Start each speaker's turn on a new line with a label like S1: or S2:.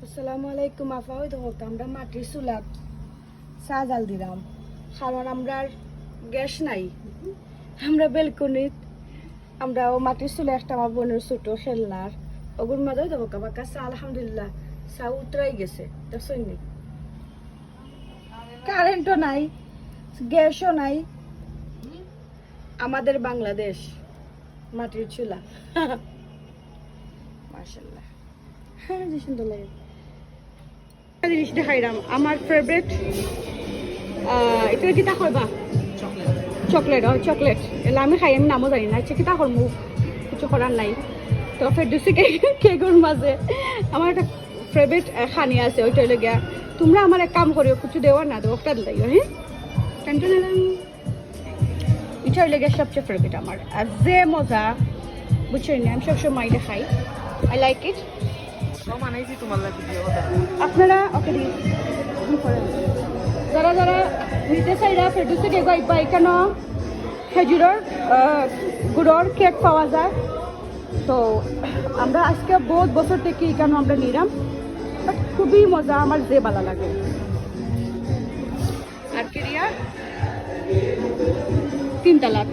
S1: আসসালামু আলাইকুম আপা। ওই তো আমরা মাটির চুলাত চা জাল দিলাম, কারণ আমরা গ্যাস নাই। আমরা বেলকনিত আমরা ও মাটির চুলা একটা আমার বোনের ছোট খেলনার ওগুর মাঝে ওই তো আমার কাছে আলহামদুলিল্লাহ চা উতরাই গেছে। দেখছেন নি, কারেন্টও নাই, গ্যাসও নাই। আমাদের বাংলাদেশ মাটির চুলা। মাশাআল্লাহ, হ্যাঁ যে সুন্দর লাগে। জিনিস দেখাইলাম আমার ফেভারিট, এটা কি তা করবা চকলেট। চকলেট এলা আমি খাই, আমি নামও জানি না। আচ্ছা কি তা করবো, কিছু করার নাই। তো ফেরদৌসি কেকের মাঝে আমার একটা ফেভারিট খানি আছে, ওইটা হইলে গিয়া তোমরা আমার এক কাম করিও, কিছু দেওয়া না দেওয়া একটা দিলাই। হ্যাঁ টেনশন এটা হইলে গিয়া সবচেয়ে ফেভারিট আমার, আর যে মজা বুঝছেন না, আমি সবসময় এটা খাই। I like it. আপনারা ওকে দিন যারা যারা নিতে চাইরা ফেরদৌসি কেক আইবা, এখানে খেজুরের গুড়র কেক পাওয়া যায়। তো আমরা আজকে বহুত বছর থেকে এখানে আমরা নিলাম, বাট খুবই মজা, আমার যে ভালো লাগে। আর কি রিয়া 3 তালাক